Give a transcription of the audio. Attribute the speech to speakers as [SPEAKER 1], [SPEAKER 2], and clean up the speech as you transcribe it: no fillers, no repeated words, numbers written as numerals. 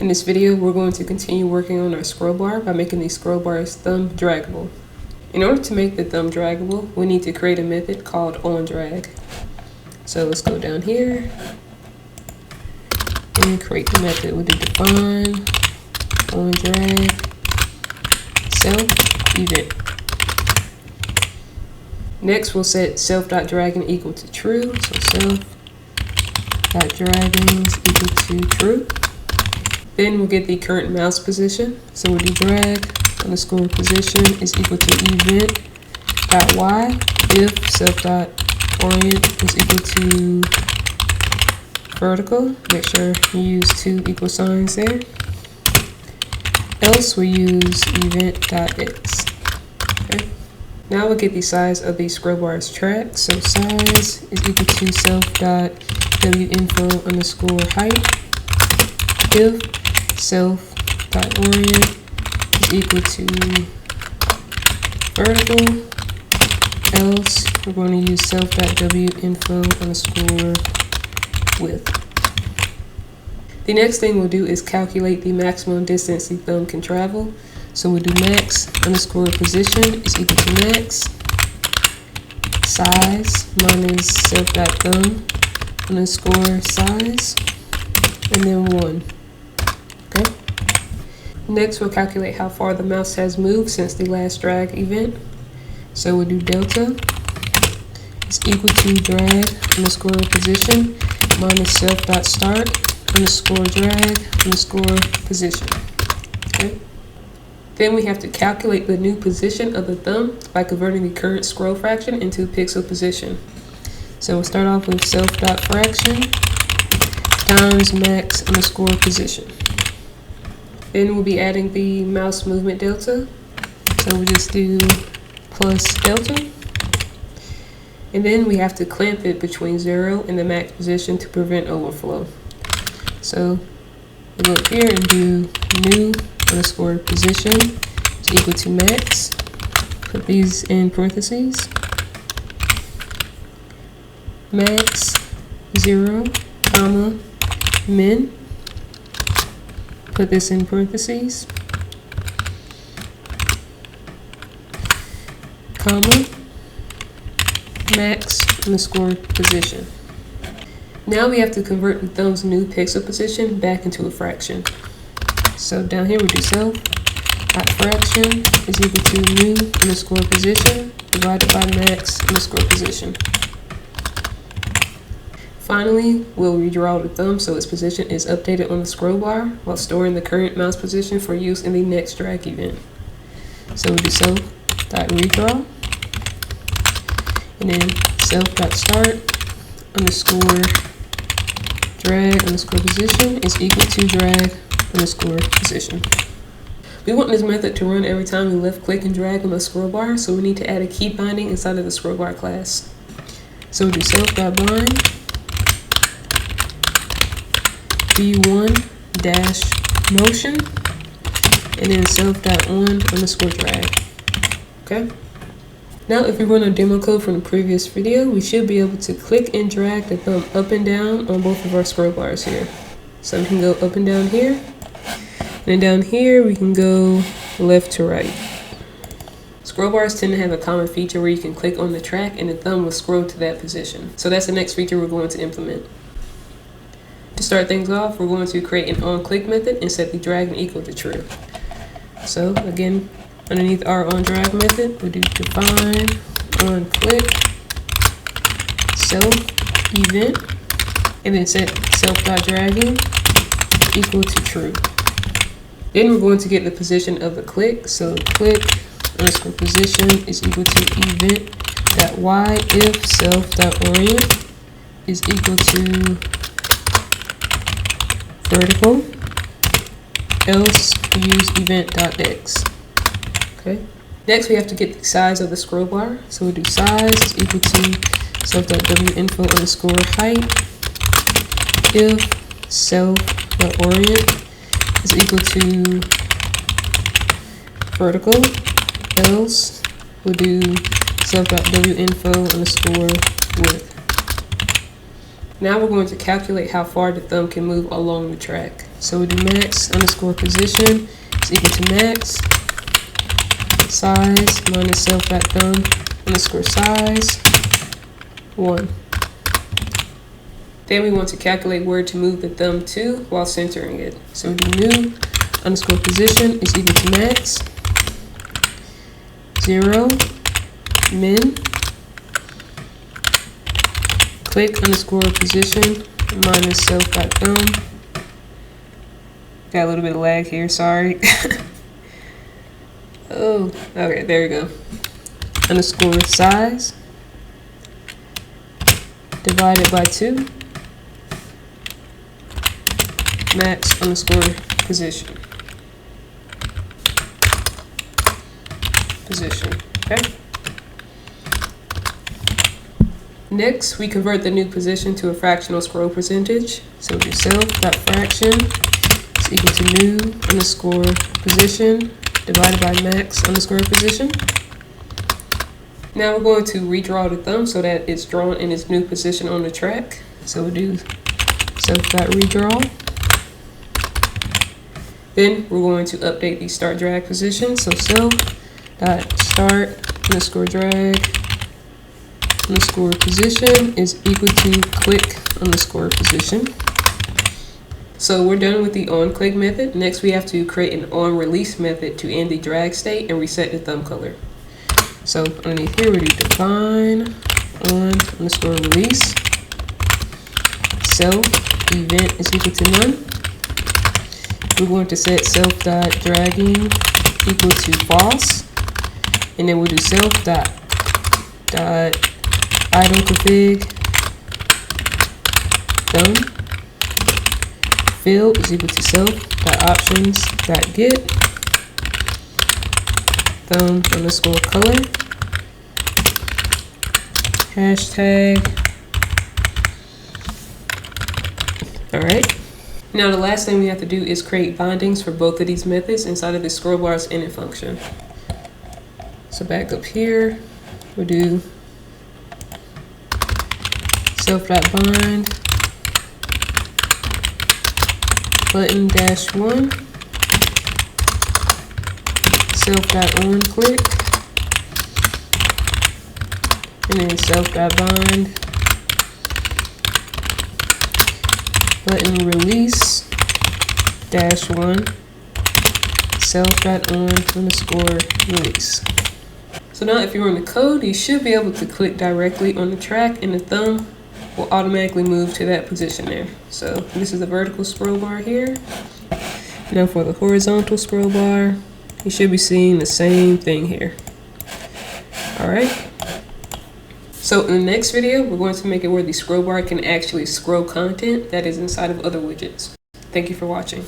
[SPEAKER 1] In this video, we're going to continue working on our scroll bar by making these scroll bars thumb draggable. In order to make the thumb draggable, we need to create a method called onDrag. So let's go down here and create the method. We'll do define onDrag self event. Next, we'll set self.dragging equal to true. So self.dragging is equal to true. Then we'll get the current mouse position. So we'll do drag underscore position is equal to event.y if self.orient is equal to vertical. Make sure you use two equal signs there. Else we use event.x. Okay. Now we'll get the size of the scroll bar's track. So size is equal to self.winfo underscore height if self.orient is equal to vertical, else we're going to use self.winfo underscore width. The next thing we'll do is calculate the maximum distance the thumb can travel. So we'll do max underscore position is equal to max size minus self.thumb underscore size and then 1. Okay. Next, we'll calculate how far the mouse has moved since the last drag event. So we'll do delta is equal to drag underscore position minus self.start underscore drag underscore position. Okay. Then we have to calculate the new position of the thumb by converting the current scroll fraction into pixel position. So we'll start off with self.fraction times max underscore position. Then we'll be adding the mouse movement delta. So we'll just do plus delta. And then we have to clamp it between 0 and the max position to prevent overflow. So we'll go up here and do new underscore position is equal to max. Put these in parentheses. Max 0, comma, min. Put this in parentheses. Comma, max underscore position. Now we have to convert the thumb's new pixel position back into a fraction. So down here we do self.fraction is equal to new underscore position divided by max underscore position. Finally, we'll redraw the thumb so its position is updated on the scroll bar while storing the current mouse position for use in the next drag event. So we'll do self.redraw and then self.start underscore drag underscore position is equal to drag underscore position. We want this method to run every time we left click and drag on the scroll bar, so we need to add a key binding inside of the scroll bar class. So we'll do self.bind v1-motion and then self.on underscore drag. Okay. Now if we run our demo code from the previous video, we should be able to click and drag the thumb up and down on both of our scroll bars here. So we can go up and down here. And then down here, we can go left to right. Scroll bars tend to have a common feature where you can click on the track and the thumb will scroll to that position. So that's the next feature we're going to implement. To start things off, we're going to create an onClick method and set the dragging equal to true. So again, underneath our onDrag method, we'll do define onClick self event and then set self.dragging equal to true. Then we're going to get the position of the click. So click underscore position is equal to event.y if self.orient is equal to vertical, else we use event.x. Okay. Next we have to get the size of the scroll bar. So we'll do size is equal to self.winfo underscore height if self.orient is equal to vertical, else we'll do self.winfo underscore width. Now we're going to calculate how far the thumb can move along the track. So we do max underscore position is equal to max size minus self.thumb underscore size 1. Then we want to calculate where to move the thumb to while centering it. So we do new underscore position is equal to max 0 min click underscore position minus self.thumb. Got a little bit of lag here, sorry. Oh, okay, there we go. Underscore size divided by 2 max underscore position. Okay. Next, we convert the new position to a fractional scroll percentage. So we do self.fraction is equal to new underscore position divided by max underscore position. Now we're going to redraw the thumb so that it's drawn in its new position on the track. So we do self.redraw. Then we're going to update the start drag position. So self.start underscore drag underscore position is equal to click underscore position. So we're done with the onClick method. Next we have to create an onRelease method to end the drag state and reset the thumb color. So underneath here we do define on underscore release self event is equal to none. We're going to set self.dragging equal to false, and then we'll do self.idle config thumb field is equal to self.options.get thumb underscore color hashtag. All right. Now the last thing we have to do is create bindings for both of these methods inside of the Scrollbar's init function. So back up here, we'll do self.bind button -1 self.onClick and then self.bind button release -1 self.on_release. So now if you run the code, you should be able to click directly on the track and the thumb will automatically move to that position there. So this is the vertical scroll bar here. Now for the horizontal scroll bar, you should be seeing the same thing here. All right. So in the next video, we're going to make it where the scroll bar can actually scroll content that is inside of other widgets. Thank you for watching.